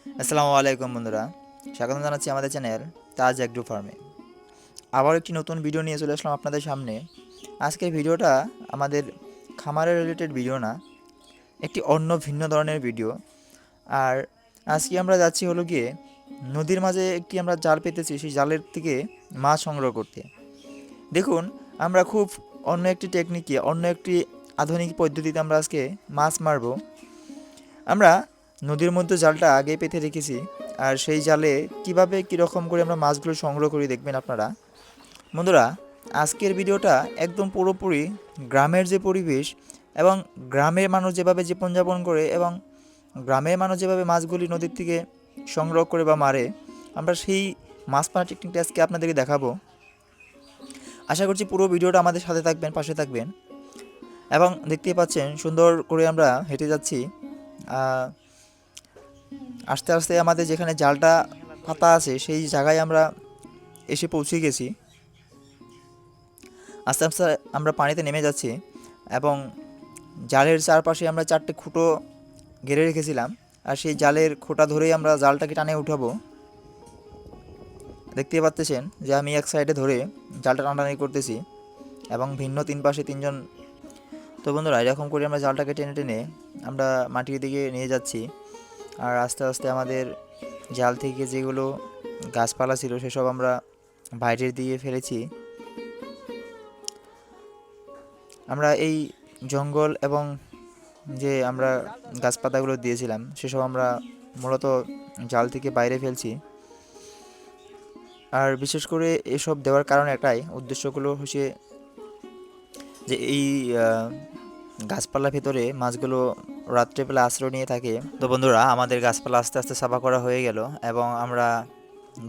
আসসালামু আলাইকুম বন্ধুরা, স্বাগত জানাচ্ছি আমাদের চ্যানেল তাজ এগ্রো ফার্মে। আবার একটি নতুন ভিডিও নিয়ে চলে আসলাম আপনাদের সামনে। আজকের ভিডিওটা আমাদের খামারের রিলেটেড ভিডিও না, একটি অন্য ভিন্ন ধরনের ভিডিও। আর আজকে আমরা যাচ্ছি হলো গিয়ে নদীর মাঝে একটি আমরা জাল পেতেছি, সেই জালের থেকে মাছ সংগ্রহ করতে। দেখুন, আমরা খুব অন্য একটি টেকনিকে, অন্য একটি আধুনিক পদ্ধতিতে আমরা আজকে মাছ মারবো। আমরা নদীর মধ্যে জালটা আগে পেতে রেখেছি, আর সেই জালে কিভাবে কীরকম করে আমরা মাছগুলো সংগ্রহ করি দেখবেন আপনারা। বন্ধুরা, আজকের ভিডিওটা একদম পুরোপুরি গ্রামের যে পরিবেশ এবং গ্রামের মানুষ যেভাবে জীবনযাপন করে এবং গ্রামের মানুষ যেভাবে মাছগুলি নদীর থেকে সংগ্রহ করে বা মারে, আমরা সেই মাছ মারা টেকনিকটা আজকে আপনাদেরকে দেখাবো। আশা করছি পুরো ভিডিওটা আমাদের সাথে থাকবেন, পাশে থাকবেন। এবং দেখতেই পাচ্ছেন সুন্দর করে আমরা হেঁটে যাচ্ছি। আস্তে আস্তে আমাদের যেখানে জালটা পাতা আছে সেই জায়গায় আমরা এসে পৌঁছে গেছি। আস্তে আস্তে আমরা পানিতে নেমে যাচ্ছি এবং জালের চারপাশে আমরা 4টে খুঁটো গেড়ে রেখেছিলাম, আর সেই জালের খোঁটা ধরেই আমরা জালটাকে টানে উঠাবো। দেখতে পাচ্ছেন যে আমি এক সাইডে ধরে জালটা টানাটানি করতেছি এবং ভিন্ন 3 পাশে 3জন। তো বন্ধুরা, এরকম করে আমরা জালটাকে টেনে টেনে আমরা মাটির দিকে নিয়ে যাচ্ছি। আর আস্তে আস্তে আমাদের জাল থেকে যেগুলো গাছপালা ছিল সেসব আমরা বাইরের দিকে ফেলেছি। আমরা এই জঙ্গল এবং যে আমরা গাছপাতাগুলো দিয়েছিলাম সেসব আমরা মূলত জাল থেকে বাইরে ফেলছি। আর বিশেষ করে এসব দেওয়ার কারণ একটাই, উদ্দেশ্যগুলো হচ্ছে যে এই গাছপালার ভেতরে মাছগুলো রাত্রেবেলা আশ্রয় নিয়ে থাকে। তো বন্ধুরা, আমাদের গাছপালা আস্তে আস্তে সাফা করা হয়ে গেল এবং আমরা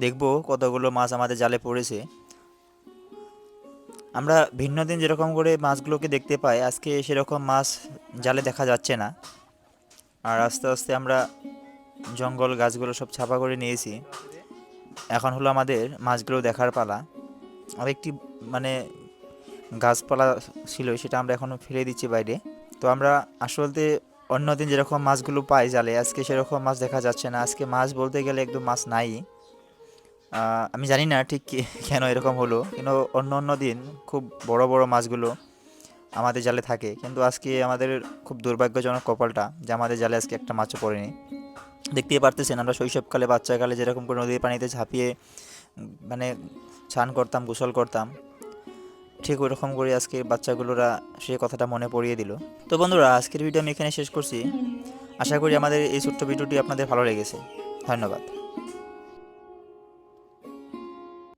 দেখব কতগুলো মাছ আমাদের জালে পড়েছে। আমরা ভিন্ন দিন যেরকম করে মাছগুলোকে দেখতে পাই, আজকে সেরকম মাছ জালে দেখা যাচ্ছে না। আর আস্তে আস্তে আমরা জঙ্গল গাছগুলো সব ছাপা করে নিয়েছি। এখন হলো আমাদের মাছগুলো দেখার পালা। আর একটি মানে গাছপালা ছিল, সেটা আমরা এখনও ফেলে দিচ্ছি বাইরে। তো আমরা আসলে অন্যদিন যেরকম মাছগুলো পাই জালে, আজকে সেরকম মাছ দেখা যাচ্ছে না। আজকে মাছ বলতে গেলে একদম মাছ নাই। আমি জানি না ঠিক কেন এরকম হলো, কিন্তু অন্য অন্য দিন খুব বড় বড় মাছগুলো আমাদের জালে থাকে, কিন্তু আজকে আমাদের খুব দুর্ভাগ্যজনক কপালটা যে আমাদের জালে আজকে একটা মাছও পড়েনি। দেখতেই পারতেছেন, আমরা শৈশবকালে বাচ্চাকালে যেরকম করে নদীর পানিতে ঝাঁপিয়ে মানে স্নান করতাম, গোসল করতাম, ঠিক ওরকম করে আজকে বাচ্চাগুলোরা সেই কথাটা মনে পড়িয়ে দিল। তো বন্ধুরা, আজকের ভিডিও আমি এখানে শেষ করছি। আশা করি আমাদের এই ছোট্ট ভিডিওটি আপনাদের ভালো লেগেছে। ধন্যবাদ।